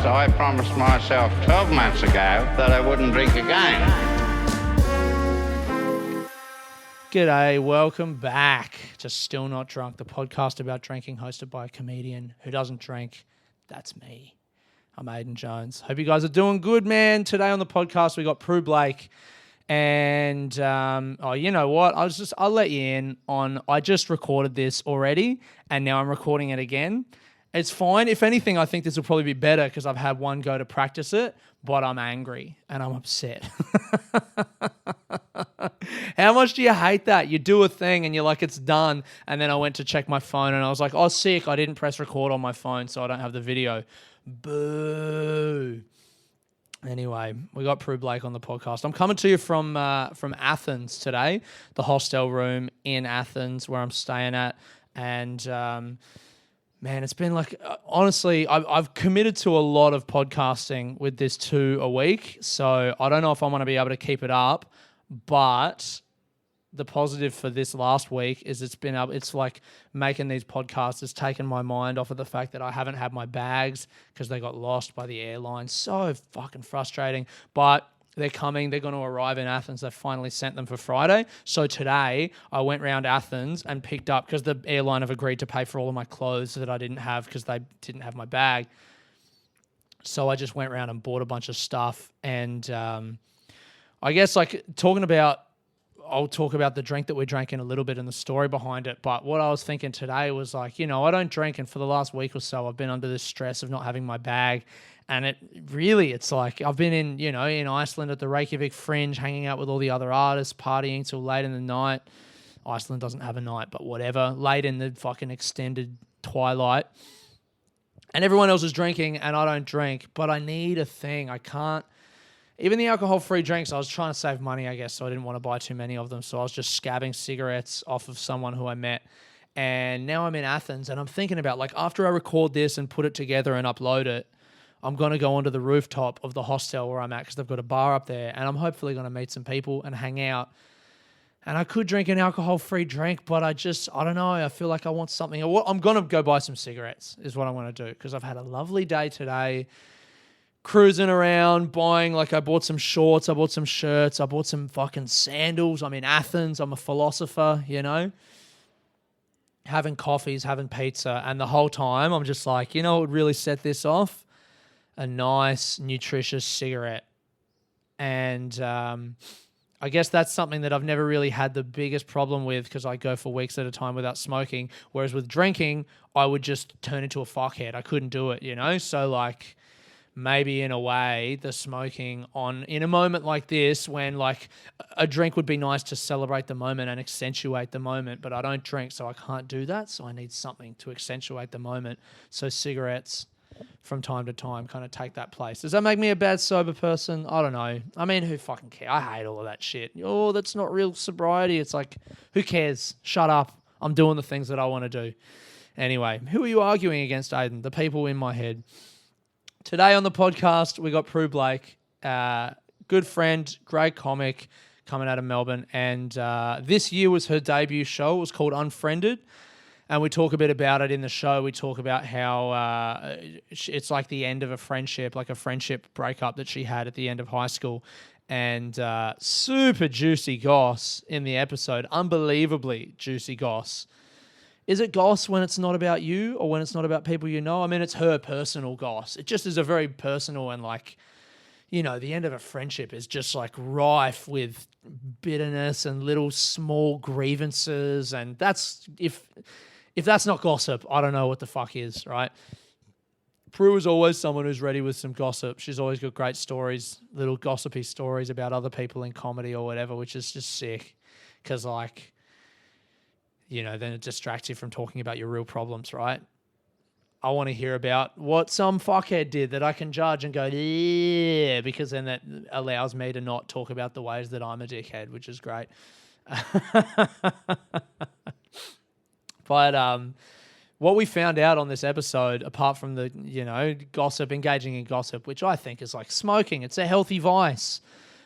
So I promised myself 12 months ago that I wouldn't drink again. G'day, welcome back to Still Not Drunk, the podcast about drinking hosted by a comedian who doesn't drink. That's me. I'm Aidan Jones. Hope you guys are doing good, man. Today on the podcast, we got Prue Blake. And, you know what? I'll let you in on, I just recorded this already and now I'm recording it again. It's fine. If anything, I think this will probably be better because I've had one go to practice it, but I'm angry and I'm upset. How much do you hate that? You do a thing and you're like, it's done. And then I went to check my phone and I was like, oh, sick. I didn't press record on my phone, so I don't have the video. Boo. Anyway, we got Prue Blake on the podcast. I'm coming to you from Athens today, the hostel room in Athens where I'm staying at. And, man, it's been like, honestly, I've committed to a lot of podcasting with this 2 a week. So I don't know if I'm going to be able to keep it up. But the positive for this last week is it's like making these podcasts has taken my mind off of the fact that I haven't had my bags because they got lost by the airline. So fucking frustrating. But they're coming. They're going to arrive in Athens. They finally sent them for Friday. So today I went round Athens and picked up, because the airline have agreed to pay for all of my clothes that I didn't have because they didn't have my bag. So I just went around and bought a bunch of stuff. And I guess I'll talk about the drink that we drank in a little bit and the story behind it. But what I was thinking today was like, I don't drink. And for the last week or so, I've been under this stress of not having my bag. And it's like I've been in Iceland at the Reykjavik Fringe, hanging out with all the other artists, partying till late in the night. Iceland doesn't have a night, but whatever. Late in the fucking extended twilight. And everyone else is drinking and I don't drink, but I need a thing. I can't. Even the alcohol-free drinks, I was trying to save money, I guess, so I didn't want to buy too many of them. So I was just scabbing cigarettes off of someone who I met. And now I'm in Athens and I'm thinking about, like, after I record this and put it together and upload it, I'm going to go onto the rooftop of the hostel where I'm at because they've got a bar up there. And I'm hopefully going to meet some people and hang out. And I could drink an alcohol-free drink, but I don't know. I feel like I want something. I'm going to go buy some cigarettes is what I'm going to do, because I've had a lovely day today. Cruising around, buying, like, I bought some shorts, I bought some shirts, I bought some fucking sandals. I'm in Athens, I'm a philosopher, having coffees, having pizza. And the whole time I'm just like, what would really set this off? A nice, nutritious cigarette. And I guess that's something that I've never really had the biggest problem with, because I go for weeks at a time without smoking. Whereas with drinking, I would just turn into a fuckhead. I couldn't do it, So, like, maybe in a way, the smoking in a moment like this, when, like, a drink would be nice to celebrate the moment and accentuate the moment, but I don't drink, so I can't do that. So I need something to accentuate the moment. So cigarettes from time to time kind of take that place. Does that make me a bad sober person? I don't know. I mean, who fucking cares? I hate all of that shit. Oh, that's not real sobriety. It's like, who cares? Shut up. I'm doing the things that I want to do. Anyway, who are you arguing against, Aidan? The people in my head. Today on the podcast, we got Prue Blake, good friend, great comic, coming out of Melbourne. And this year was her debut show. It was called Unfriended. And we talk a bit about it in the show. We talk about how it's like the end of a friendship, like a friendship breakup that she had at the end of high school. And super juicy goss in the episode. Unbelievably juicy goss. Is it goss when it's not about you or when it's not about people you know? I mean, it's her personal goss. It just is a very personal and, like, the end of a friendship is just, like, rife with bitterness and little small grievances. And that's, if that's not gossip, I don't know what the fuck is, right? Prue is always someone who's ready with some gossip. She's always got great stories, little gossipy stories about other people in comedy or whatever, which is just sick. Because, like, then it distracts you from talking about your real problems, right? I want to hear about what some fuckhead did that I can judge and go, yeah, because then that allows me to not talk about the ways that I'm a dickhead, which is great. But what we found out on this episode, apart from the, gossip, engaging in gossip, which I think is like smoking, it's a healthy vice.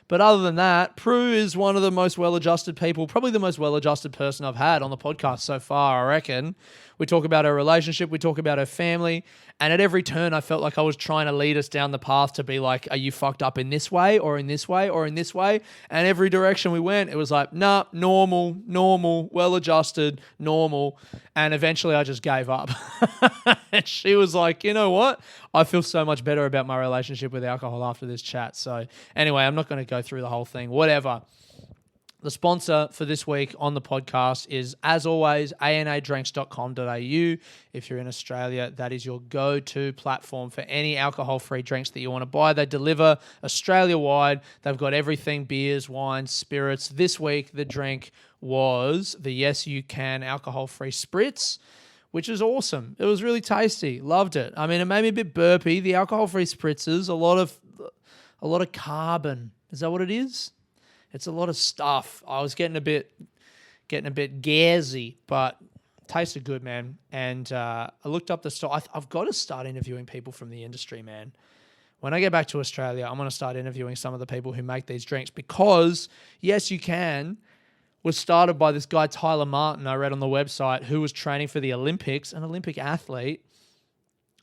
But other than that, Prue is one of the most well-adjusted people, probably the most well-adjusted person I've had on the podcast so far, I reckon. We talk about her relationship, we talk about her family, and at every turn I felt like I was trying to lead us down the path to be like, are you fucked up in this way or in this way or in this way? And every direction we went, it was like, nah, normal, well-adjusted, normal. And eventually I just gave up. And she was like, you know what? I feel so much better about my relationship with alcohol after this chat. So anyway, I'm not going to go through the whole thing. Whatever. The sponsor for this week on the podcast is, as always, anadrinks.com.au. If you're in Australia, that is your go-to platform for any alcohol-free drinks that you want to buy. They deliver Australia-wide. They've got everything, beers, wines, spirits. This week, the drink was the Yes You Can alcohol-free spritz, which is awesome. It was really tasty. Loved it. I mean, it made me a bit burpy. The alcohol-free spritzes, a lot of carbon. Is that what it is? It's a lot of stuff. I was getting a bit gazy, but tasted good, man. And I looked up the store. I've got to start interviewing people from the industry, man. When I get back to Australia, I'm going to start interviewing some of the people who make these drinks, because Yes You Can was started by this guy, Tyler Martin, I read on the website, who was training for the Olympics, an Olympic athlete.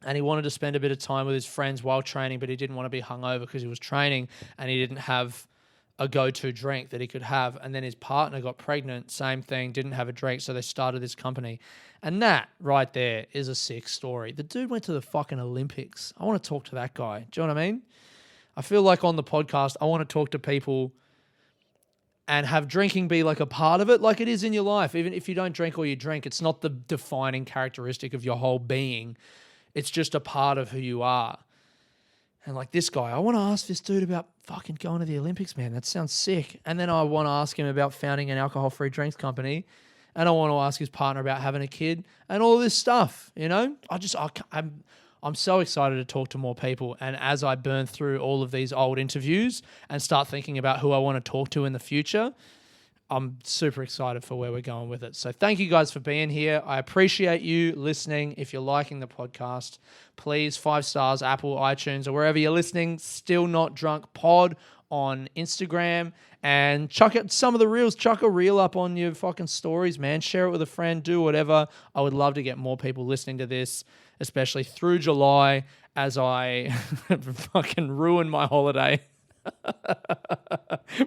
And he wanted to spend a bit of time with his friends while training, but he didn't want to be hungover because he was training and he didn't have a go-to drink that he could have. And then his partner got pregnant, same thing, didn't have a drink, so they started this company. And that right there is a sick story. The dude went to the fucking Olympics. I want to talk to that guy. Do you know what I mean? I feel like on the podcast, I want to talk to people and have drinking be like a part of it, like it is in your life. Even if you don't drink or you drink, it's not the defining characteristic of your whole being. It's just a part of who you are. And like this guy, I want to ask this dude about fucking going to the Olympics, man. That sounds sick. And then I want to ask him about founding an alcohol-free drinks company. And I want to ask his partner about having a kid and all this stuff, you know? I'm so excited to talk to more people. And as I burn through all of these old interviews and start thinking about who I want to talk to in the future, I'm super excited for where we're going with it. So thank you guys for being here. I appreciate you listening. If you're liking the podcast, please 5 stars, Apple, iTunes, or wherever you're listening. Still Not Drunk Pod on Instagram, and chuck it some of the reels. Chuck a reel up on your fucking stories, man. Share it with a friend. Do whatever. I would love to get more people listening to this, especially through July, as I fucking ruin my holiday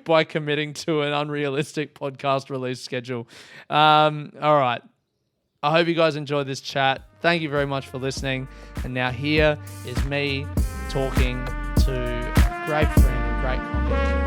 by committing to an unrealistic podcast release schedule. All right. I hope you guys enjoyed this chat. Thank you very much for listening. And now here is me talking to a great friend and great comic,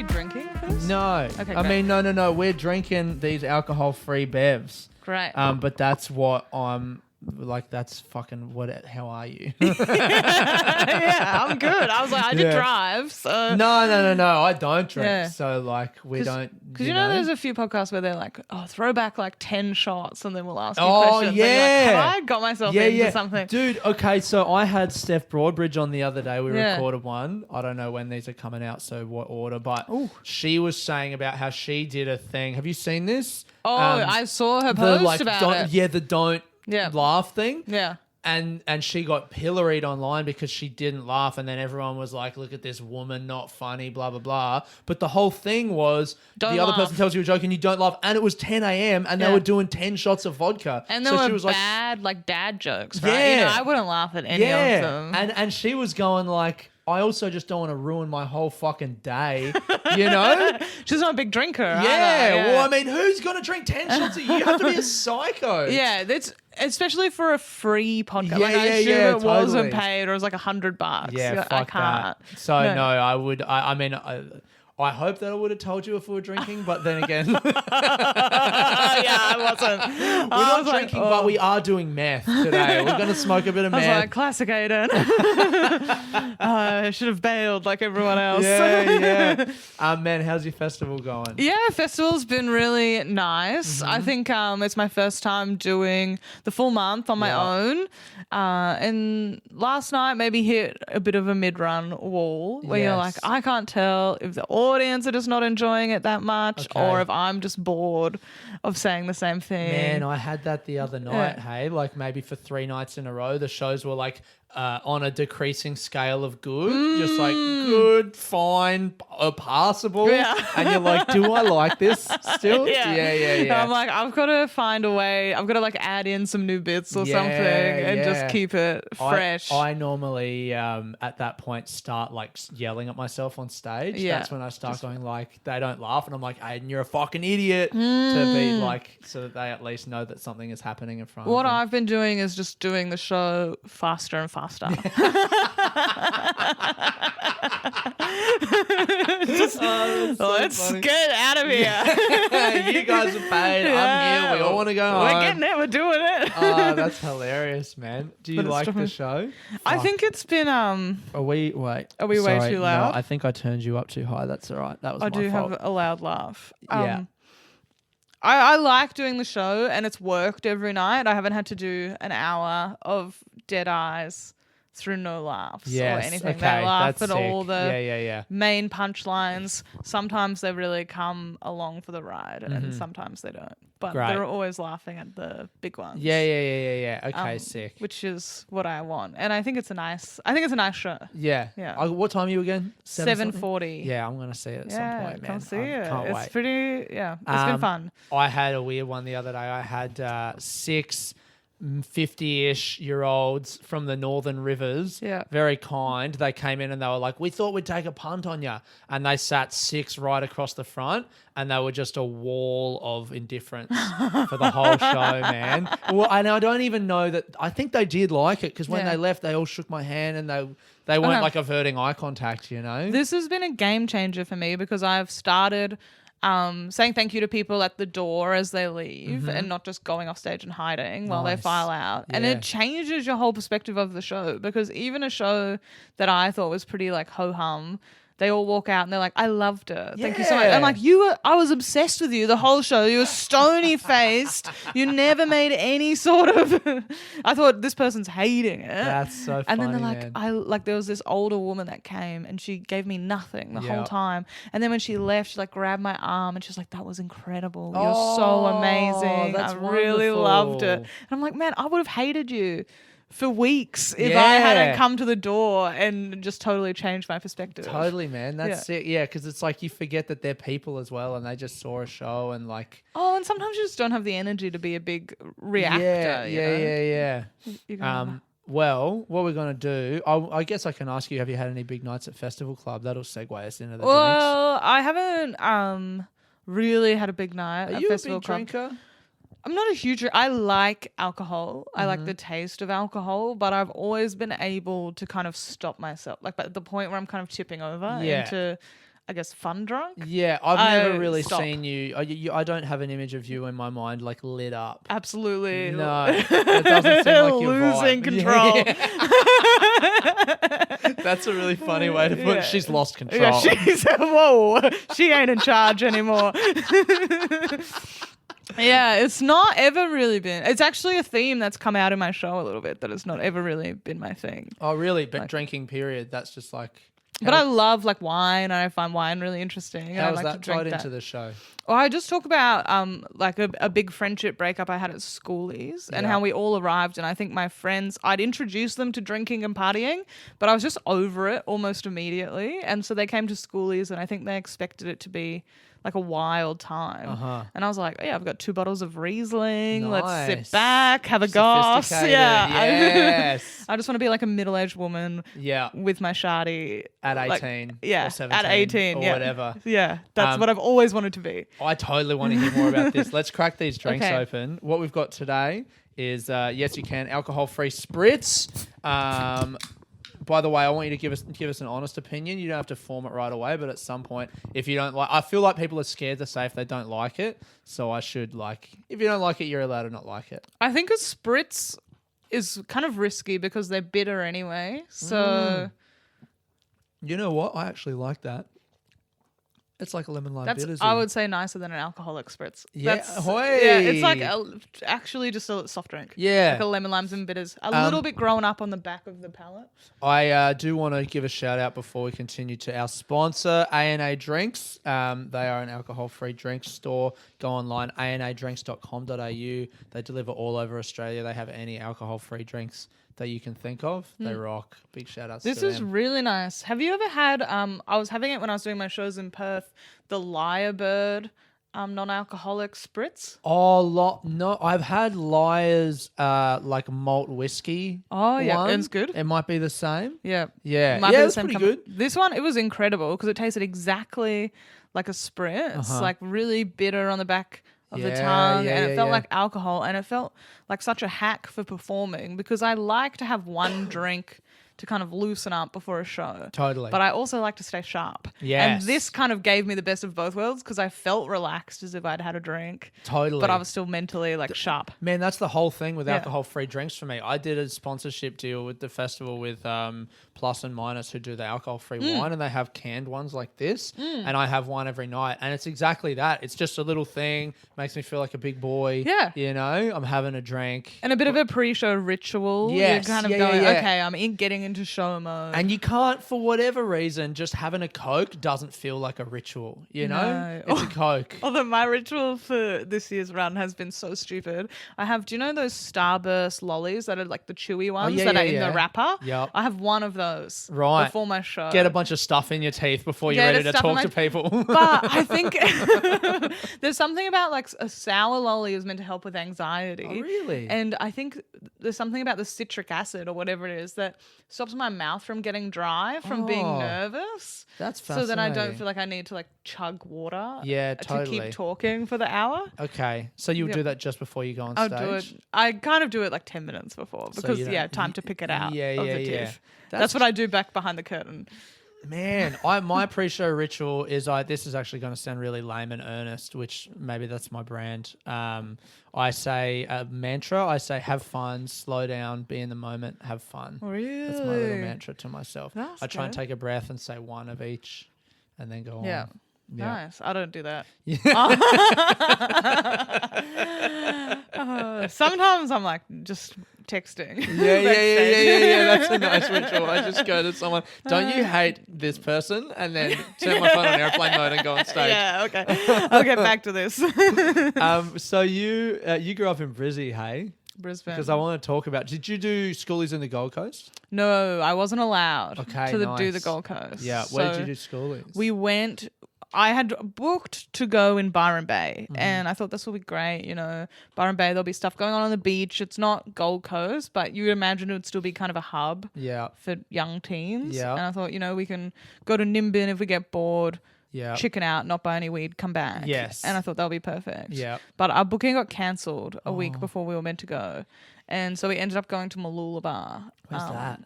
drinking first? No. Okay, I mean, no. We're drinking these alcohol-free bevs. Great. But that's what I'm like. That's fucking what. How are you? Yeah, I'm good. I was like, I did drive. So no. I don't drink. Yeah. So like, we don't. Because you know, there's a few podcasts where they're like, oh, throw back like 10 shots, and then we'll ask you Oh questions. yeah. And you're like, have I got myself into something? Dude, okay. So I had Steph Broadbridge on the other day. We Yeah. recorded one. I don't know when these are coming out, so what order, but Ooh. she was saying about how she did a thing. Have you seen this? Oh, I saw her post about it. Yeah, the don't laugh thing. Yeah. And she got pilloried online because she didn't laugh, and then everyone was like, look at this woman, not funny, blah, blah, blah. But the whole thing was Don't the other laugh. person tells you a joke and you don't laugh, and it was 10 a.m. and they were doing 10 shots of vodka. And there were bad like dad jokes, right? Yeah. You know, I wouldn't laugh at any of them. And she was going like, I also just don't want to ruin my whole fucking day, you know? She's not a big drinker. Yeah. Well, I mean, who's going to drink 10 shots? You have to be a psycho. Yeah, that's especially for a free podcast. Yeah, like, I assume yeah, it wasn't totally. paid, or it was like $100. Yeah, I fuck can't. that. So no, I would. I mean, I hope that I would have told you if we were drinking, but then again, Yeah, I wasn't. we're not drinking, but we are doing meth today. We're going to smoke a bit of I was meth. like, classic Aidan. I should have bailed like everyone else. Yeah. Man, how's your festival going? Yeah, festival's been really nice. I think it's my first time doing the full month on my own. And last night maybe hit a bit of a mid-run wall where you're like, Yes. I can't tell if the audience are just not enjoying it that much or if I'm just bored of saying the same thing. Man, I had that the other night, hey? Like maybe for 3 nights in a row, the shows were like on a decreasing scale of good. Just like good, fine, passable. Yeah. And you're like, do I like this still? Yeah. I'm like, I've got to find a way. I've got to like add in some new bits or something and just keep it fresh. I normally at that point start like yelling at myself on stage. Yeah. That's when I start going like, they don't laugh. And I'm like, Aidan, you're a fucking idiot. To be like, so that they at least know that something is happening in front What of them. I've been doing is just doing the show faster and faster. Let's get out of here. You guys are paid. I'm here. We all want to go home. We're getting it. We're doing it. Oh, that's hilarious, man. Do you But it's like the true. show? I think it's been Are we way way too loud? No, I think I turned you up too high. That's all right. That was I my do fault. have a loud laugh. Yeah. I like doing the show and it's worked every night. I haven't had to do an hour of dead eyes through no laughs or anything. They laugh that's at all sick. the main punchlines. Sometimes they really come along for the ride and sometimes they don't. But Great. they're always laughing at the big ones. Yeah. Okay, sick. Which is what I want. And I think it's a nice show. Yeah. Yeah. What time are you again? 7:40. Yeah, I'm gonna see it at some point, man. Come see I it. can't It's wait. pretty, it's been fun. I had a weird one the other day. I had 6 50-ish-year-olds from the Northern Rivers. Yeah. Very kind. They came in and they were like, we thought we'd take a punt on you. And they sat 6 right across the front and they were just a wall of indifference for the whole show, man. Well, and I don't even know that. I think they did like it because when they left, they all shook my hand and they weren't like averting eye contact, you know? This has been a game changer for me because I've started saying thank you to people at the door as they leave and not just going off stage and hiding while they file out. And it changes your whole perspective of the show because even a show that I thought was pretty like ho-hum, they all walk out and they're like, I loved it. Thank you so much. I'm like, I was obsessed with you the whole show. You were stony faced. You never made any sort of, I thought this person's hating it. That's so funny, And then they're like, man. there was this older woman that came and she gave me nothing the whole time. And then when she left, she like grabbed my arm and she was like, that was incredible. You're so amazing. That's I really wonderful. loved it. And I'm like, man, I would have hated you for weeks if I hadn't come to the door and just totally changed my perspective. Totally, man. That's it. Yeah, because it's like you forget that they're people as well and they just saw a show and like... Oh, and sometimes you just don't have the energy to be a big reactor. Yeah. You gotta- Well, what we're going to do, I guess I can ask you, have you had any big nights at Festival Club? That'll segue us into the drinks. Well, I haven't really had a big night Are at you Festival a big Club. drinker? I'm not a huge. I like alcohol. I like the taste of alcohol, but I've always been able to kind of stop myself, like at the point where I'm kind of tipping over into, I guess, fun drunk. Yeah, I've never really stop. seen you. I don't have an image of you in my mind like lit up. Absolutely. No, it doesn't seem like your Losing vibe. control. Yeah. That's a really funny way to put it. She's lost control. Yeah, whoa, she ain't in charge anymore. Yeah, it's not ever really been. It's actually a theme that's come out in my show a little bit that it's not ever really been my thing. Oh, really? But drinking period, that's just like... But I love like wine and I find wine really interesting. How and I was like that to drink tied that. into the show? Well, I just talk about like a big friendship breakup I had at schoolies and how we all arrived. And I think my friends, I'd introduced them to drinking and partying, but I was just over it almost immediately. And so they came to schoolies and I think they expected it to be like a wild time. And I was like, oh, yeah, I've got 2 bottles of Riesling. Let's Nice. sit back, have a goss. Sophisticated, Yeah. yes. I just want to be like a middle-aged woman Yeah. with my shardy. At 18 Like, yeah, or 17 at 18 or yeah. whatever. Yeah, that's what I've always wanted to be. I totally want to hear more about this. Let's crack these drinks Okay. open. What we've got today is, yes, you can, alcohol-free spritz. by the way, I want you to give us an honest opinion. You don't have to form it right away, but at some point, if you don't like, I feel like people are scared to say if they don't like it. So I should if you don't like it, you're allowed to not like it. I think a spritz is kind of risky because they're bitter anyway. So you know what? I actually like that. It's like a lemon lime that's, bitters. I would say, nicer than an alcoholic spritz. Yeah, It's like actually just a soft drink. Yeah. Like a lemon limes and bitters. A little bit growing up on the back of the palate. I do want to give a shout out before we continue to our sponsor, A&A Drinks. They are an alcohol-free drinks store. Go online, anadrinks.com.au. They deliver all over Australia. They have any alcohol-free drinks that you can think of. They rock. Big shout outs to them. This is really nice. Have you ever had, I was having it when I was doing my shows in Perth, the Lyrebird non-alcoholic spritz? No, I've had Liar's like malt whiskey. Oh, yeah. one. It's good. It might be the same. Yeah. Yeah. Might be the it's same pretty company. good. This one, it was incredible because it tasted exactly like a spritz, like really bitter on the back of the tongue, and it felt like alcohol, and it felt like such a hack for performing because I like to have one drink to kind of loosen up before a show. Totally. But I also like to stay sharp. Yes. And this kind of gave me the best of both worlds because I felt relaxed as if I'd had a drink. Totally. But I was still mentally like sharp. Man, that's the whole thing with alcohol-free drinks for me. I did a sponsorship deal with the festival with Plus and Minus, who do the alcohol-free wine, and they have canned ones like this, and I have one every night, and it's exactly that. It's just a little thing, makes me feel like a big boy. Yeah. You know, I'm having a drink. And a bit of a pre-show ritual. Yes. You're kind of Yeah, going, yeah, yeah. okay, I'm getting into show mode. And you can't, for whatever reason, just having a Coke doesn't feel like a ritual, you know? No. It's a Coke. Although my ritual for this year's run has been so stupid. I have, do you know those Starburst lollies that are like the chewy ones that are in the wrapper? Yep. I have one of those before my show. Get a bunch of stuff in your teeth before you're ready to talk to people. But I think there's something about like a sour lolly is meant to help with anxiety. Oh, really? And I think there's something about the citric acid or whatever it is that stops my mouth from getting dry from being nervous. That's so that I don't fascinating. feel like I need to like chug water. Yeah, to totally. keep talking for the hour. Okay. So you'll do that just before you go on stage? I'll do it. I kind of do it like 10 minutes before because time to pick it out of the tiff. That's what I do back behind the curtain. Man, my pre-show ritual is this is actually going to sound really lame and earnest, which maybe that's my brand. I say a mantra. I say have fun, slow down, be in the moment, have fun. Really? That's my little mantra to myself. That's I try and good. take a breath and say one of each and then go on. Yeah. Nice. I don't do that. Sometimes I'm like just texting. Yeah. That's a nice ritual. I just go to someone. Don't you hate this person? And then turn my phone on airplane mode and go on stage. Yeah. Okay. I'll get back to this. So you grew up in Brisbane, hey? Brisbane. Because I want to talk about. Did you do schoolies in the Gold Coast? No, I wasn't allowed Do the Gold Coast. Yeah. Where did you do schoolies? We went. I had booked to go in Byron Bay, and I thought this will be great. You know, Byron Bay, there'll be stuff going on the beach. It's not Gold Coast, but you would imagine it would still be kind of a hub for young teens. Yeah. And I thought, we can go to Nimbin if we get bored. Yeah. Chicken out, not buy any weed, come back. Yes. And I thought that would be perfect. Yeah. But our booking got cancelled a week before we were meant to go. And so we ended up going to Mooloolaba. Where's that?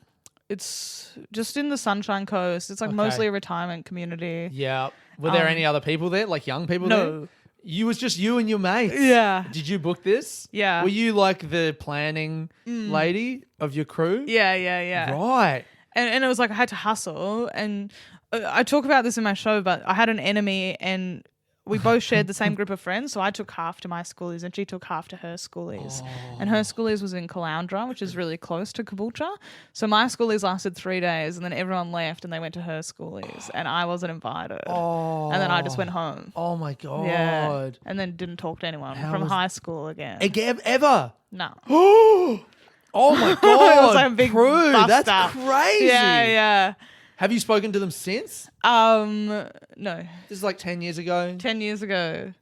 It's just in the Sunshine Coast. It's like mostly a retirement community. Yeah. Were there any other people there, like young people there? No. You was just you and your mates. Yeah. Did you book this? Yeah. Were you like the planning lady of your crew? Yeah. Right. And it was like I had to hustle. And I talk about this in my show, but I had an enemy and we both shared the same group of friends. So I took half to my schoolies and she took half to her schoolies. And her schoolies was in Caloundra, which is really close to Caboolture. So my schoolies lasted 3 days and then everyone left and they went to her schoolies and I wasn't invited. And then I just went home. Oh my God. Yeah. And then didn't talk to anyone from high school again. Ever? No. Oh my God. It was like a big Prue, bust that's up. crazy. Yeah. Have you spoken to them since? No. This is like 10 years ago. 10 years ago.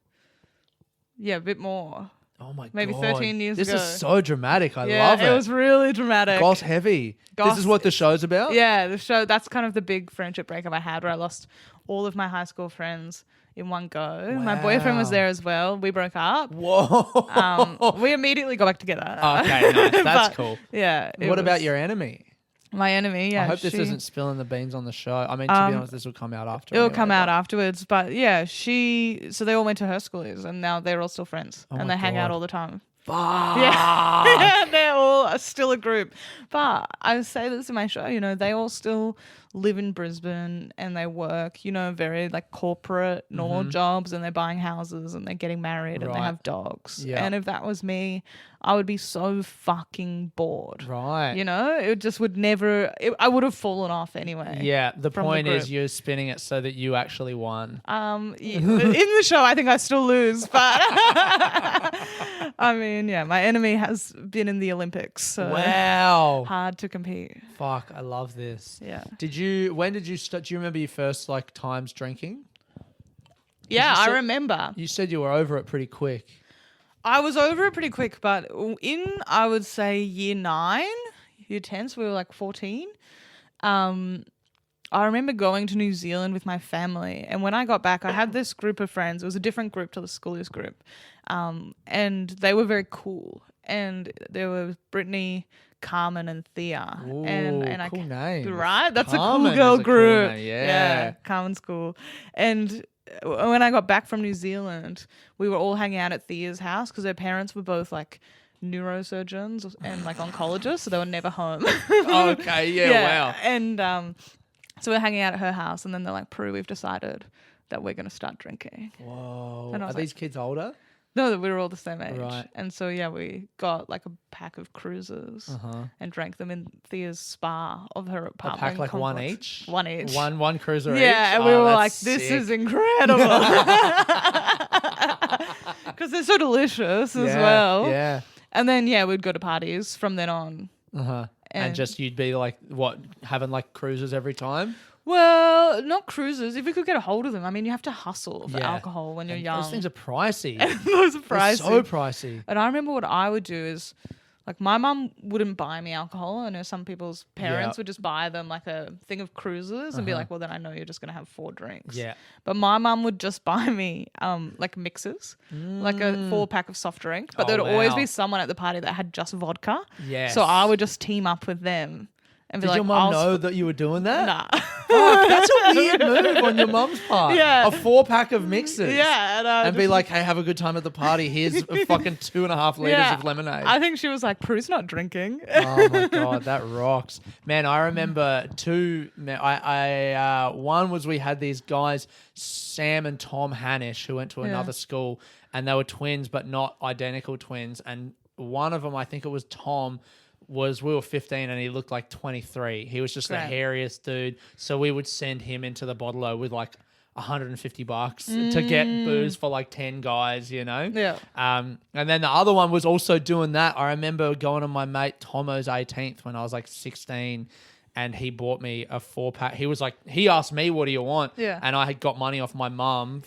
Yeah, a bit more. Oh my Maybe God. 13 years this ago. is so dramatic. I Yeah, love it. it was really dramatic. Goss heavy. Goss- This is what the show's about? Yeah, the show, that's kind of the big friendship breakup I had where I lost all of my high school friends in one go. My boyfriend was there as well. We broke up. Whoa. We immediately got back together. Okay, nice. That's But, cool. Yeah. What about your enemy? My enemy, yeah. I hope this isn't spilling the beans on the show. I mean, to be honest, this will come out after. It'll come out afterwards. But yeah, so they all went to her schoolies and now they're all still friends and they hang out all the time. Fuck. Yeah, they're all still a group. But I say this in my show, you know, they all still live in Brisbane and they work, you know, very like corporate, normal jobs, and they're buying houses and they're getting married and they have dogs. Yeah. And if that was me, I would be so fucking bored. Right. You know, it just would never, I would have fallen off anyway. Yeah. The from point the is group. you're spinning it so that you actually won. Yeah, in the show, I think I still lose, but I mean, yeah, my enemy has been in the Olympics. So Wow. hard to compete. Fuck, I love this. Yeah. When did you start? Do you remember your first like times drinking? Yeah, I said- remember. You said you were over it pretty quick. I was over it pretty quick, but I would say year 9, year 10, so we were like 14. I remember going to New Zealand with my family, and when I got back, I had this group of friends. It was a different group to the schoolies group, and they were very cool. And there was Brittany, Carmen, and Thea. Ooh, and cool names. Right? That's Carmen a cool girl is a cool group. name, yeah. Carmen's cool. And when I got back from New Zealand, we were all hanging out at Thea's house because their parents were both like neurosurgeons and like oncologists, so they were never home. Okay, yeah, wow. And so we're hanging out at her house, and then they're like, Prue, we've decided that we're going to start drinking. Whoa. And I Are was these kids older? No, we were all the same age. Right. And so, yeah, we got like a pack of cruisers and drank them in Thea's spa of her A apartment. pack like one complex. each? One each. One cruiser each? Yeah, and we were that's like, this sick. is incredible. Because they're so delicious as well. Yeah. And then, yeah, we'd go to parties from then on. Uh-huh. And And- just you'd be like, what, having like cruises every time? Well, not cruisers. If we could get a hold of them. I mean, you have to hustle for Yeah. alcohol when you're And young. Those things are pricey. Those are They're pricey. so pricey. And I remember what I would do is, like, my mum wouldn't buy me alcohol. I know some people's parents Yeah. would just buy them like a thing of cruisers and be like, well, then I know you're just going to have 4 drinks. Yeah. But my mum would just buy me like mixers, like a 4-pack of soft drink. But Oh, there would always wow. be someone at the party that had just vodka. Yes. So I would just team up with them and be Did like, your mum I'll know that you were doing that? Nah. Fuck, that's a weird move on your mum's part. Yeah. A 4-pack of mixers. Yeah. And be like, hey, have a good time at the party. Here's a fucking 2.5 liters of lemonade. I think she was like, Prue's not drinking. Oh my god, that rocks, man! I remember one was we had these guys, Sam and Tom Hanish, who went to another school, and they were twins, but not identical twins. And one of them, I think it was Tom, we were 15 and he looked like 23. He was just the Great. hairiest dude. So we would send him into the bottle with like $150 to get booze for like 10 guys, you know? Yeah. And then the other one was also doing that. I remember going on my mate Tomo's 18th when I was like 16, and he bought me a 4-pack. He was like, he asked me, what do you want? Yeah. And I had got money off my mum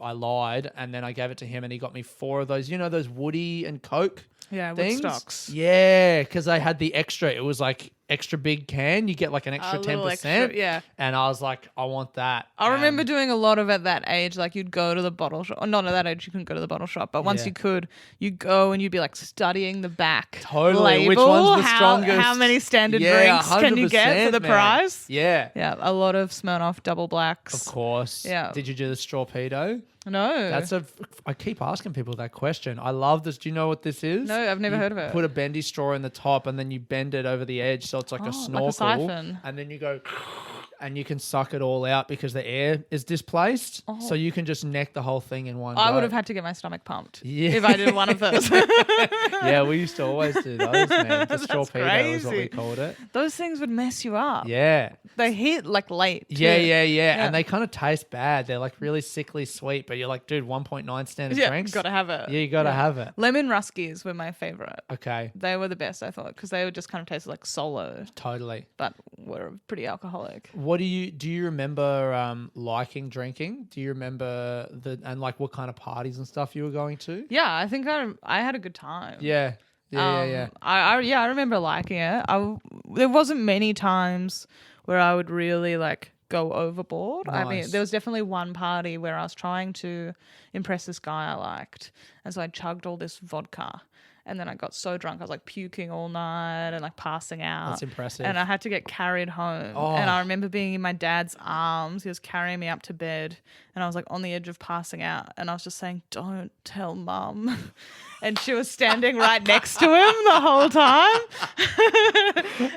I lied, and then I gave it to him and he got me 4 of those, you know, those Woody and Coke Yeah, things? Woodstocks. Yeah, because they had the extra. It was like extra big can. You get like an extra A little 10%. extra, yeah. And I was like, I want that. I remember doing a lot of at that age, like you'd go to the bottle shop. Or not at that age, you couldn't go to the bottle shop, but once Yeah. you could, you'd go and you'd be like studying the back Totally. label. Which one's the how, strongest? How many standard Yeah, drinks can you get for the 100%, man. prize? Yeah. Yeah, a lot of Smirnoff double blacks. Of course. Yeah. Did you do the strawpedo? No. I keep asking people that question. I love this. Do you know what this is? No, I've never heard of it. Put a bendy straw in the top and then you bend it over the edge so it's like a like a snorkel. siphon. And then you go and you can suck it all out because the air is displaced. So you can just neck the whole thing in one go. I would have had to get my stomach pumped Yeah. if I did one of those. Yeah, we used to always do those, man. The That's strawpedo is what we crazy. called it. Those things would mess you up. Yeah. They hit like late. Too. Yeah. And they kind of taste bad. They're like really sickly sweet, but you're like, dude, 1.9 standard Yeah, drinks. gotta have it. Yeah, you gotta have it. Lemon Ruskies were my favorite. Okay, They were the best, I thought, because they would just kind of taste like solo, totally. but were pretty alcoholic. What do you remember liking drinking? Do you remember like what kind of parties and stuff you were going to? Yeah, I think I had a good time. Yeah. I remember liking it. There wasn't many times where I would really like go overboard. I mean, Nice. there was definitely one party where I was trying to impress this guy I liked, and so I chugged all this vodka. And then I got so drunk, I was like puking all night and like passing out. That's impressive. And I had to get carried home. Oh. And I remember being in my dad's arms. He was carrying me up to bed and I was like on the edge of passing out. And I was just saying, don't tell mum. And she was standing right next to him the whole time.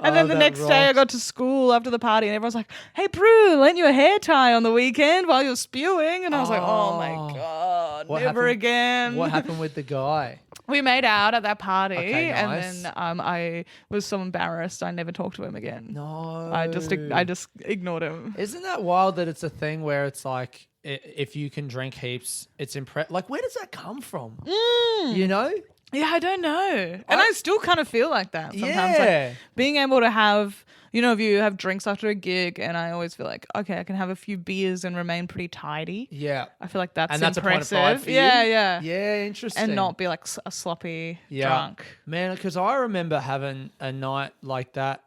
And then the next day I got to school after the party and everyone's like, hey, Prue, lent you a hair tie on the weekend while you were spewing. And I was like, oh my God, never again. What happened with the guy? We made out at that party, Okay, nice. and then I was so embarrassed I never talked to him again. No. I just ignored him. Isn't that wild that it's a thing where it's like if you can drink heaps, it's like where does that come from? You know? Yeah, I don't know. And I still kind of feel like that sometimes. Yeah. Like being able to have, you know, if you have drinks after a gig, and I always feel like, okay, I can have a few beers and remain pretty tidy. Yeah. I feel like that's And that's impressive. a point of pride for you? Yeah. Yeah, interesting. And not be like a sloppy drunk. Man, because I remember having a night like that.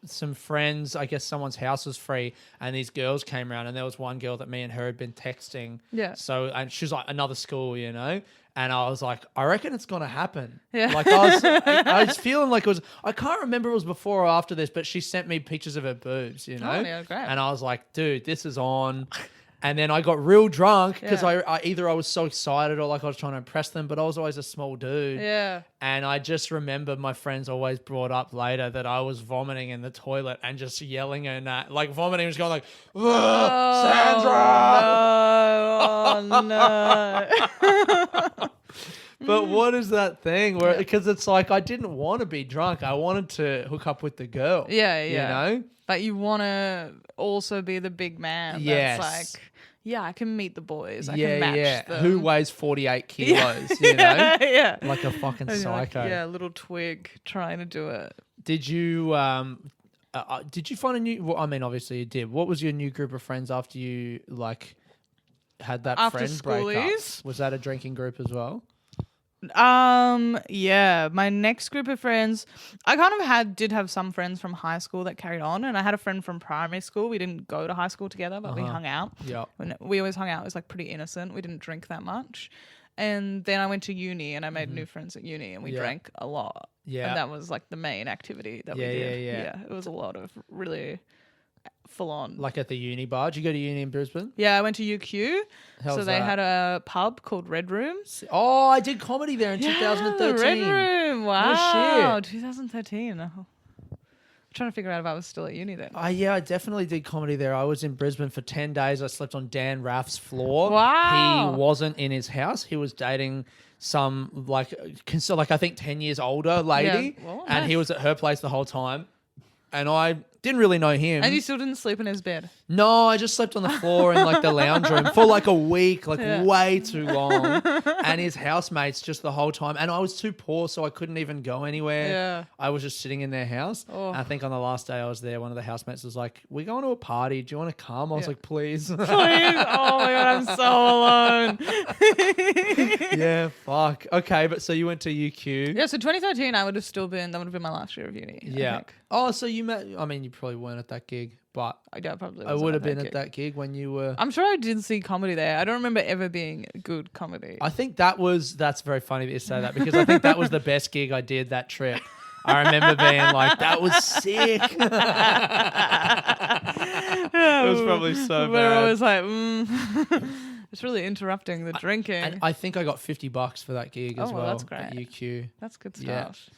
Some friends, I guess someone's house was free and these girls came around and there was one girl that me and her had been texting. Yeah. So, and she was like another school, you know? And I was like, I reckon it's going to happen. Yeah. Like I was feeling like it was, I can't remember if it was before or after this, but she sent me pictures of her boobs, you know? Oh, yeah, great. And I was like, dude, this is on. And then I got real drunk because Yeah. I either I was so excited or like I was trying to impress them, but I was always a small dude. Yeah. And I just remember my friends always brought up later that I was vomiting in the toilet and just yelling and like vomiting, just going like, Sandra! Oh, no. But what is that thing where, because it's like, I didn't want to be drunk. I wanted to hook up with the girl. Yeah. You know? But you want to also be the big man. Yes. That's like, yeah, I can meet the boys. I can match them. Who weighs 48 kilos, you know? Yeah. Like a fucking And you're like, psycho. yeah, little twig trying to do it. Did you find a new, well, I mean, obviously you did. What was your new group of friends after you like had that After friend break up? schoolies? Was that a drinking group as well? Yeah, my next group of friends, I kind of did have some friends from high school that carried on, and I had a friend from primary school. We didn't go to high school together, but we hung out. Yeah. We always hung out. It was like pretty innocent. We didn't drink that much. And then I went to uni and I made new friends at uni and we drank a lot. Yeah. And that was like the main activity that we did. Yeah. It was a lot of really full on. Like at the uni bar? Did you go to uni in Brisbane? Yeah, I went to UQ. How's so they that? had a pub called Red Room. Oh, I did comedy there in 2013. The Red Room. Wow. No shit. 2013. Oh. I'm trying to figure out if I was still at uni then. Yeah, I definitely did comedy there. I was in Brisbane for 10 days. I slept on Dan Raff's floor. Wow. He wasn't in his house. He was dating some I think 10 years older lady. Yeah. Well, and he nice. was at her place the whole time. And I didn't really know him. And you still didn't sleep in his bed? No, I just slept on the floor in like the lounge room for like a week, way too long. And his housemates just the whole time. And I was too poor, so I couldn't even go anywhere. Yeah. I was just sitting in their house. Oh. And I think on the last day I was there, one of the housemates was like, "We're going to a party. Do you want to come?" I was like, "Please." Please. Oh my God, I'm so alone. Yeah, fuck. Okay, but so you went to UQ. Yeah, so 2013, that would have been my last year of uni. I Yeah. think. Oh, so you met, I mean, you probably weren't at that gig, but I probably I wasn't would have been gig. at that gig when you were. I'm sure I did see comedy there. I don't remember ever being good comedy. I think that's very funny that you say that because I think that was the best gig I did that trip. I remember being like, that was sick. It was probably so We're bad. always like, it's really interrupting the drinking. And I think I got $50 for that gig as Oh, well, well that's great. at UQ. That's good Yeah. stuff.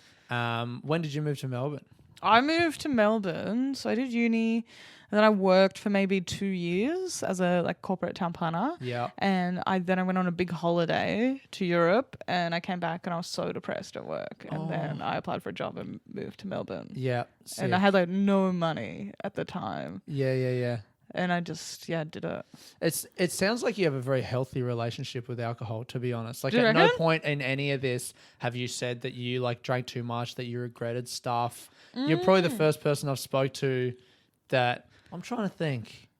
When did you move to Melbourne? I moved to Melbourne, so I did uni, and then I worked for maybe 2 years as a corporate town planner. Yeah. And I went on a big holiday to Europe, and I came back and I was so depressed at work. And then I applied for a job and moved to Melbourne. Yeah. And I had no money at the time, Yeah. and I just did it. It sounds like you have a very healthy relationship with alcohol, to be honest. Like Do you at no reckon? point in any of this have you said that you drank too much, that you regretted stuff. You're probably the first person I've spoke to that I'm trying to think.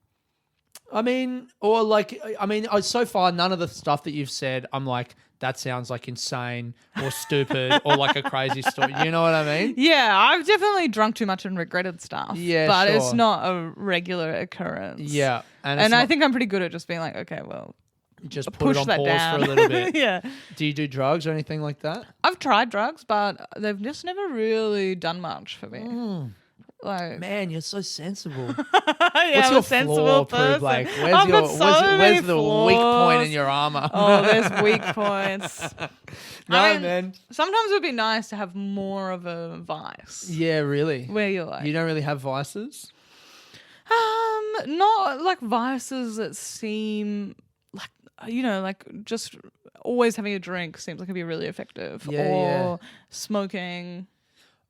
I mean, so far none of the stuff that you've said, I'm like, that sounds like insane or stupid or like a crazy story. You know what I mean? Yeah, I've definitely drunk too much and regretted stuff. Yeah, but it's sure. not a regular occurrence. Yeah. And I think I'm pretty good at just being like, okay, well, Just put push it on that pause down. for a little bit. Yeah. Do you do drugs or anything like that? I've tried drugs, but they've just never really done much for me. Like, Man, you're so sensible. yeah, What's I'm your a sensible flaw, Prue person. Blake? I've got so many Where's the weak point in flaws. your armor? Oh, there's weak points. No, I mean, man. Sometimes it would be nice to have more of a vice. Yeah, really. Where you're like, You don't really have vices? not like vices that seem like, like just always having a drink seems like it'd be really effective. Yeah, or yeah. smoking.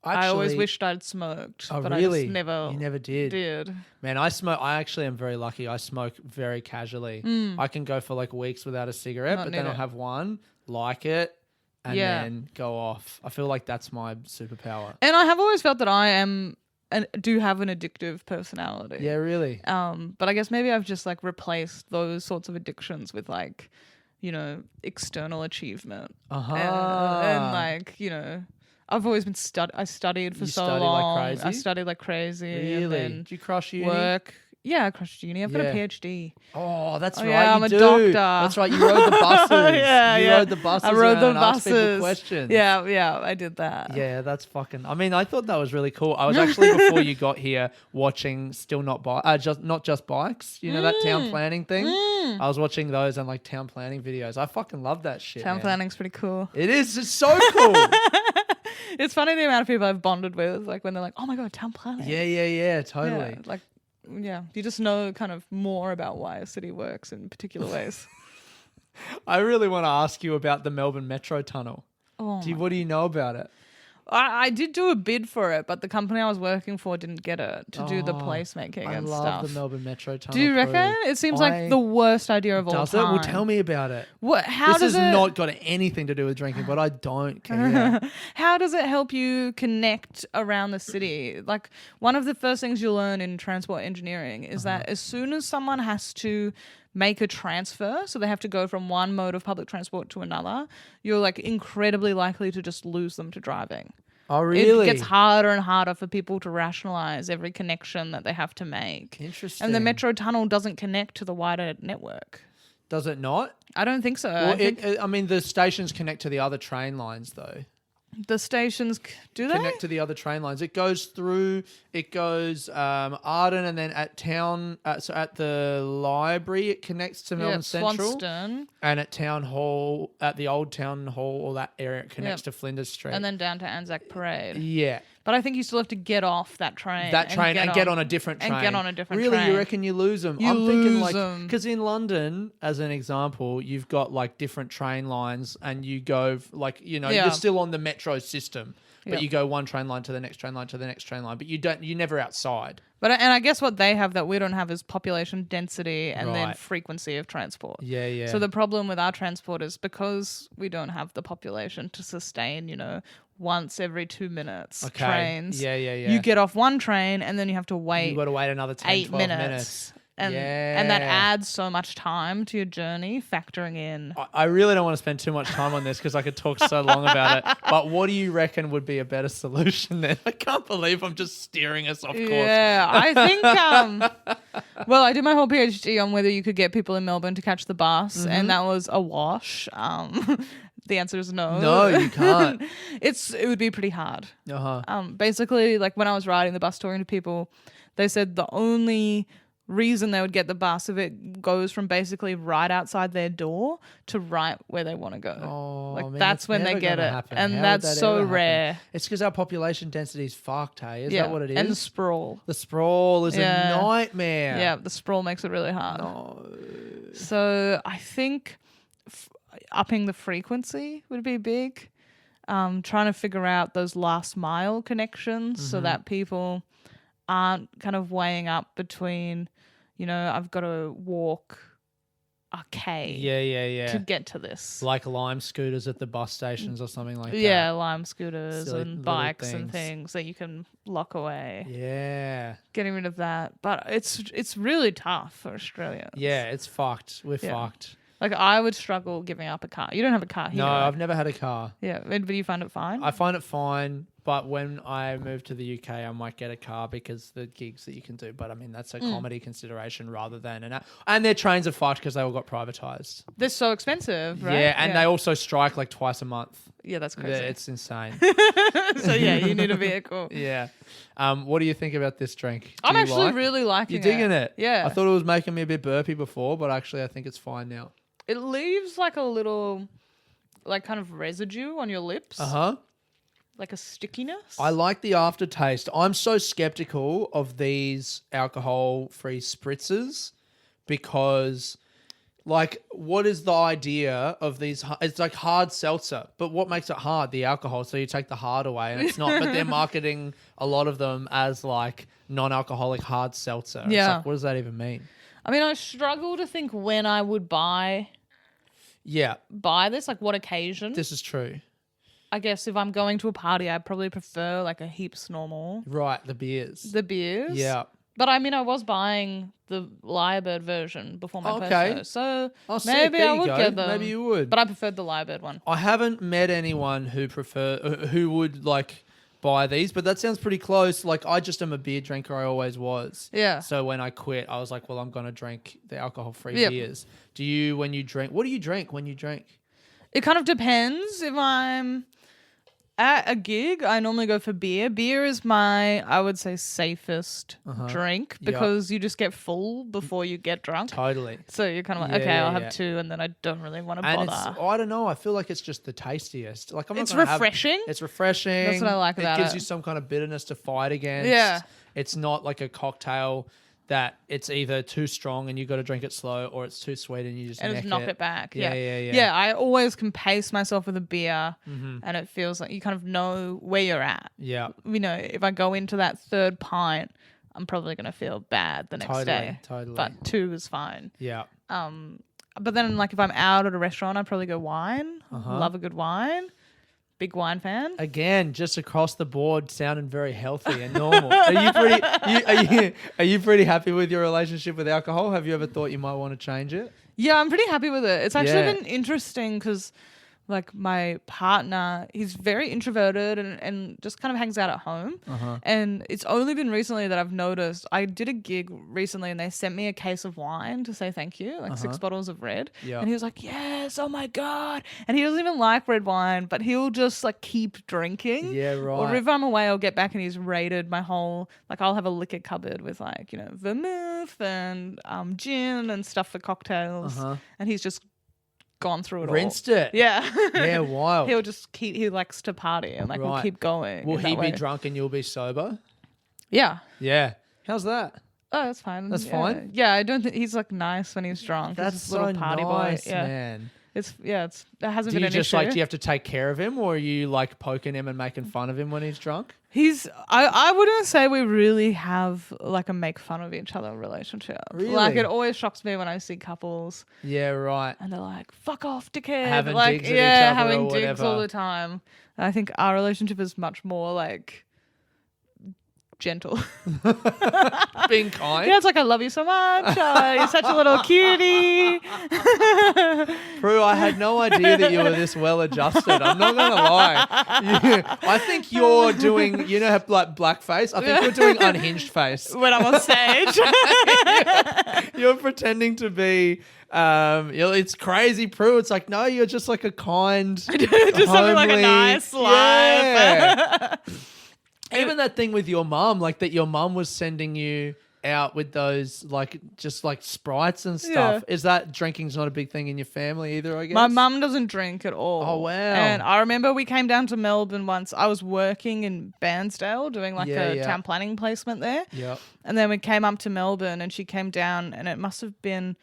Actually, I always wished I'd smoked, Oh, but really? I just never. You never did. Did. I smoke. I actually am very lucky. I smoke very casually. I can go for like weeks without a cigarette, Not but then need I'll it. have one, like it, and Yeah. then go off. I feel like that's my superpower. And I have always felt that I am and do have an addictive personality. Yeah, really. But I guess maybe I've just like replaced those sorts of addictions with like, external achievement. Uh-huh. And like, I've always been I studied for You so study like long. crazy? I studied like crazy. And Really? then Did you crush uni? work. Yeah, I crushed uni. I've got a Yeah. PhD. Oh, that's Oh, right. yeah, you I'm a do. doctor. That's right. You rode the buses. Yeah, you yeah. rode the buses. I rode the around and asked people buses. questions. Yeah, I did that. Yeah, that's fucking. I mean, I thought that was really cool. I was actually before you got here watching Still Not Not Just Bikes. You know that town planning thing. I was watching those and like town planning videos. I fucking love that shit. Town man. planning's pretty cool. It is. It's so cool. It's funny the amount of people I've bonded with, like when they're like, "Oh my god, town planning." yeah. Totally. Yeah, like, you just know kind of more about why a city works in particular ways. I really want to ask you about the Melbourne Metro Tunnel. Oh, What do you know about it? I did do a bid for it, but the company I was working for didn't get it to do the placemaking I and love stuff. the Melbourne Metro Tunnel. Do you reckon? It seems like the worst idea of all Does time. it? Well, tell me about it. How This does has it? not got anything to do with drinking, but I don't care. How does it help you connect around the city? Like, one of the first things you learn in transport engineering is that as soon as someone has to make a transfer, so they have to go from one mode of public transport to another, you're like incredibly likely to just lose them to driving. Oh, really? It gets harder and harder for people to rationalize every connection that they have to make. Interesting. And the metro tunnel doesn't connect to the wider network. Does it not? I don't think so. Well, I think I mean, the stations connect to the other train lines, though. the stations do they? Connect to the other train lines. It goes through. It goes Arden, and then at town. So at the library, it connects to Melbourne Central. Swanston, And at Town Hall, at the old Town Hall, or that area, it connects Yep. to Flinders Street. and then down to Anzac Parade. yeah. But I think you still have to get off that train. And get on a different train. And get on a different really, train. you reckon you lose them? You I'm thinking lose like 'em. because in London, as an example, you've got like different train lines, and you go Yeah. you're still on the metro system, but Yep. you go one train line to the next train line to the next train line, but you're never outside. And I guess what they have that we don't have is population density and then Right. frequency of transport. Yeah. So the problem with our transport is because we don't have the population to sustain, once every 2 minutes trains. Yeah. You get off one train and then you have to wait You got to wait another 10, 8 12 minutes. And that adds so much time to your journey, factoring in. I really don't want to spend too much time on this because I could talk so long about it. But what do you reckon would be a better solution then? I can't believe I'm just steering us off course. Yeah, I think. Well, I did my whole PhD on whether you could get people in Melbourne to catch the bus, and that was a wash. The answer is no. No, you can't. It would be pretty hard. Uh-huh. Basically, like when I was riding the bus talking to people, they said the only reason they would get the bus if it goes from basically right outside their door to right where they want to go. Oh, like man, that's when they never get gonna it. happen. And How would that's that so ever happen? rare. It's because our population density is fucked, hey? Is that what it is? And the sprawl. The sprawl is a nightmare. Yeah, the sprawl makes it really hard. No. So I think upping the frequency would be big. Trying to figure out those last mile connections so that people aren't kind of weighing up between, I've got to walk a K Yeah. to get to this. Like lime scooters at the bus stations or something like that. Yeah, lime scooters Silly and little bikes and things. things that you can lock away. Yeah. Getting rid of that. But it's really tough for Australia. Yeah, it's fucked. We're Yeah. fucked. Like I would struggle giving up a car. You don't have a car here. No, right? I've never had a car. Yeah, but you find it fine? I find it fine, but when I move to the UK, I might get a car because the gigs that you can do. But I mean, that's a comedy consideration rather than and their trains are fucked because they all got privatized. They're so expensive, right? Yeah, and they also strike like twice a month. Yeah, that's Yeah, crazy. it's insane. So yeah, you need a vehicle. Yeah. What do you think about this drink? I'm actually really liking You're digging it? Yeah. I thought it was making me a bit burpy before, but actually I think it's fine now. It leaves like a little, like kind of residue on your lips. Uh-huh. Like a stickiness. I like the aftertaste. I'm so skeptical of these alcohol-free spritzers because, like, what is the idea of these? It's like hard seltzer, but what makes it hard? The alcohol. So you take the hard away, and it's not. But they're marketing a lot of them as like non-alcoholic hard seltzer. It's Yeah. like, what does that even mean? I mean, I struggle to think when I would buy this. Like, what occasion? This is true. I guess if I'm going to a party, I'd probably prefer like a heaps normal. Right, the beers. The beers. Yeah. But I mean, I was buying the Lyrebird version before my Okay. purchase, so Oh, sick. maybe There I you would go. get them. Maybe you would. But I preferred the Lyrebird one. I haven't met anyone who would like buy these, but that sounds pretty close. Like I just am a beer drinker. I always was. Yeah. So when I quit, I was like, well, I'm gonna drink the alcohol-free Yep. beers. Do you when you drink? What do you drink when you drink? It kind of depends. If I'm at a gig, I normally go for beer. Beer is my, I would say, safest drink because you just get full before you get drunk. Totally. So you're kind of like, Yeah, okay, I'll yeah. have two, and then I don't really want to And bother. it's I don't know. I feel like it's just the tastiest. Like It's gonna have- refreshing. It's refreshing. That's what I like about It gives it. you some kind of bitterness to fight against. Yeah. It's not like a cocktail that it's either too strong and you got to drink it slow, or it's too sweet and you just And neck just knock it back. Yeah, Yeah. yeah. Yeah, I always can pace myself with a beer, and it feels like you kind of know where you're at. Yeah. You know, if I go into that third pint, I'm probably going to feel bad the next Totally, day. totally. But two is fine. Yeah. But then, like, if I'm out at a restaurant, I'd probably go wine. Uh-huh. Love a good wine. Big wine fan. Again, just across the board, sounding very healthy and normal. Are you pretty happy with your relationship with alcohol? Have you ever thought you might want to change it? Yeah, I'm pretty happy with it. It's actually Yeah. been interesting because, like, my partner, he's very introverted and just kind of hangs out at home. And it's only been recently that I've noticed. I did a gig recently and they sent me a case of wine to say thank you, like 6 bottles of red. Yeah. And he was like, yes, oh my God. And he doesn't even like red wine, but he'll just like keep drinking. Yeah, right. Or if I'm away, I'll get back and he's raided my whole, like, I'll have a liquor cupboard with, like, you know, vermouth and gin and stuff for cocktails. And he's just gone through it Rinsed it. Yeah. Yeah, wild. He'll just keep, he likes to party and like we'll Right. keep going. Will in that he be way. drunk and you'll be sober? Yeah. Yeah. How's that? Oh, that's fine. That's Yeah. fine? Yeah, I don't think he's like nice when he's drunk. He's That's this so little party nice, boy. Yeah. man. It hasn't Do been you an just issue. like, do you have to take care of him, or are you like poking him and making fun of him when he's drunk? I wouldn't say we really have like a make fun of each other relationship. Really? Like it always shocks me when I see couples Yeah, right. and they're like, fuck off, dickhead. Having like, digs at each other having or digs all whatever. the time. And I think our relationship is much more like gentle. Being kind. Yeah, it's like, I love you so much. You're such a little cutie. Prue, I had no idea that you were this well adjusted. I'm not gonna lie. I think you're doing, you know, how like blackface. I think you're doing unhinged face. When I'm on stage. You're pretending to be. It's crazy, Prue. It's like, no, you're just like a kind, just something like a homely- nice life. Yeah. Even that thing with your mum, like that your mum was sending you out with those like just like Sprites and stuff. Is that drinking's not a big thing in your family either, I guess? My mum doesn't drink at all. Oh, wow. And I remember we came down to Melbourne once. I was working in Bairnsdale doing like a town planning placement there. Yep. And then we came up to Melbourne and she came down and it must have been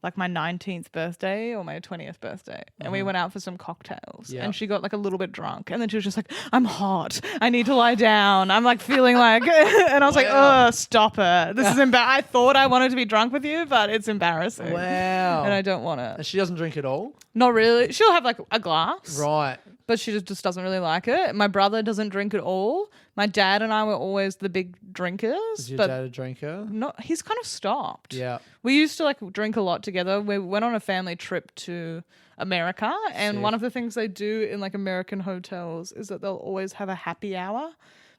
like my 19th birthday or my 20th birthday. And we went out for some cocktails and she got like a little bit drunk. And then she was just like, I'm hot. I need to lie down. I'm like feeling like, and I was like, oh, stop it. This is I thought I wanted to be drunk with you, but it's embarrassing. Wow. And I don't want And it. she doesn't drink at all? Not really. She'll have like a glass. Right. But she just doesn't really like it. My brother doesn't drink at all. My dad and I were always the big drinkers. Is your but dad a drinker? he's kind of stopped. Yeah. We used to like drink a lot together. We went on a family trip to America, and one of the things they do in like American hotels is that they'll always have a happy hour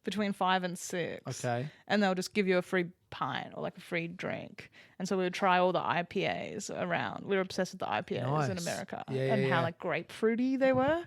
between 5 and 6. Okay. And they'll just give you a free pint or like a free drink. And so we would try all the IPAs around. We were obsessed with the IPAs in America and how like grapefruity they were.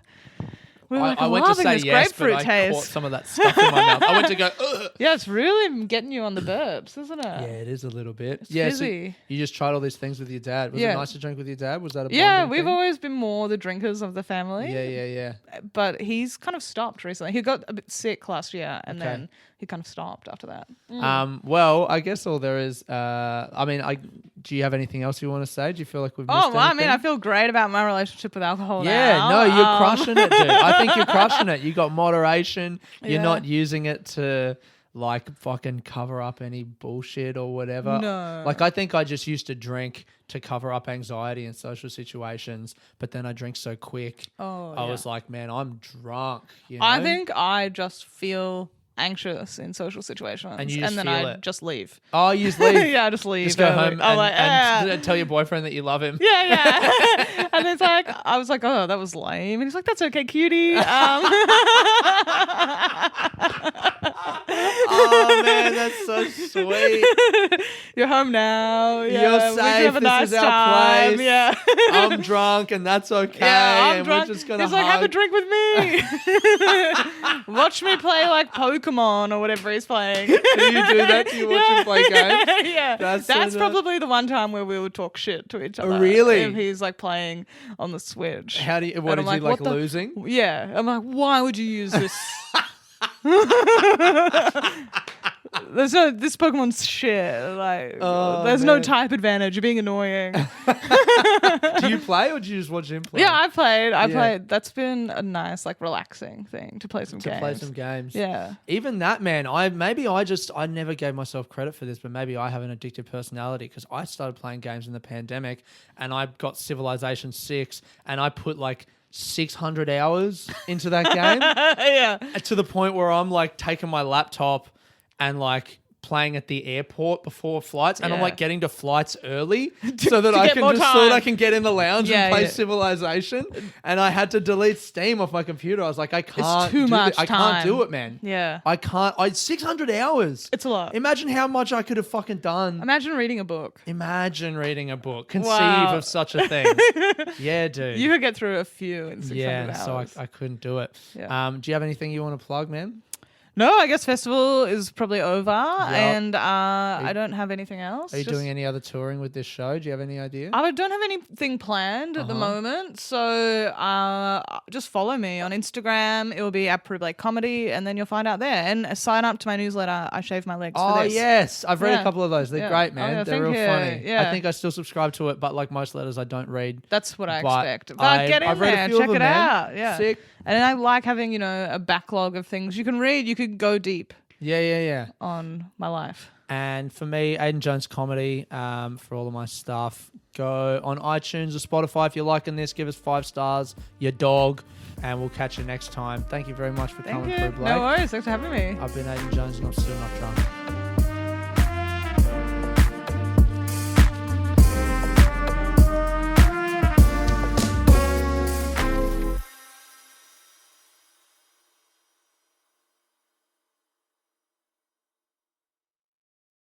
We were like, I went to say this yes, but grapefruit I taste. caught some of that stuff in my mouth. I went to go, ugh. Yeah, it's really getting you on the burps, isn't it? Yeah, it is a little bit. It's So fizzy. you just tried all these things with your dad. Was it nice to drink with your dad? Was that a Yeah, bonding we've thing? always been more the drinkers of the family. Yeah. But he's kind of stopped recently. He got a bit sick last year, and then he kind of stopped after that. Well, I guess all there is. Do you have anything else you want to say? Do you feel like we've missed Oh, well, I mean, anything? I feel great about my relationship with alcohol now. Yeah, no, you're crushing it, dude. I think you're crushing it. You got moderation. You're not using it to like fucking cover up any bullshit or whatever. No. Like I think I just used to drink to cover up anxiety in social situations, but then I drink so quick. I was like, man, I'm drunk. You know? I think I just feel anxious in social situations, And you just then feel I it. just leave. Oh, you just leave. Yeah, I just leave. Just go early. home I'm like, and tell your boyfriend that you love him. yeah. And it's like, I was like, oh, that was lame. And he's like, that's okay, cutie. Oh man, that's so sweet. You're home now. Yeah, You're we can safe. have a This nice is our time. place. Yeah. I'm drunk and that's okay. Yeah, I'm and drunk. we're just gonna He's like, have a hug. drink with me. Watch me play like Pokemon or whatever he's playing. Do you do that? Do you watch him play games? Yeah. That's That's so probably the one time where we would talk shit to each other. Really? If he's like playing on the Switch. How do you? What And did I'm you like what the- losing? Yeah. I'm like, why would you use this? This Pokemon's shit. Like, there's no man. type advantage. You're being annoying. Do you play or do you just watch him play? Yeah, I played. Yeah. Played. That's been a nice, like, relaxing thing to play some games. Play some games. Yeah. Even that, man. I never gave myself credit for this, but maybe I have an addictive personality because I started playing games in the pandemic, and I got Civilization 6, and I put like 600 hours into that game. Yeah. To the point where I'm like taking my laptop and like playing at the airport before flights, and I'm Yeah. like getting to flights early so that to I get can more just so that time. I can get in the lounge Yeah, and play yeah. Civilization. And I had to delete Steam off my computer. I was like, I can't. too do much I can't time. do it, man. Yeah. I can't. 600 hours. It's a lot. Imagine how much I could have fucking done. Imagine reading a book. Imagine reading a book. Conceive Wow. of such a thing. Yeah, dude. You could get through a few in 600 hours. So I couldn't do it. Yeah. Do you have anything you want to plug, man? No, I guess festival is probably over, and I don't have anything else. Are you doing any other touring with this show? Do you have any idea? I don't have anything planned at the moment, so just follow me on Instagram. It will be at Prue Blake Comedy, and then you'll find out there. And sign up to my newsletter. I shave my legs. Oh for this. yes, I've read Yeah. a couple of those. They're Yeah. great, Oh, man. yeah, They're thank real you. funny. Yeah. I think I still subscribe to it, but like most letters, I don't read. That's what I But expect. But I've get in read a there, few of check them, it man. out. Yeah, Sick. And I like having a backlog of things you can read. You could go deep Yeah. on my life. And for me, Aidan Jones Comedy, for all of my stuff, go on iTunes or Spotify. If you're liking this, give us 5 stars, your dog, and we'll catch you next time. Thank you very much for Thank coming you. through, Blake. No worries. Thanks for having me. I've been Aidan Jones and I'm still not drunk.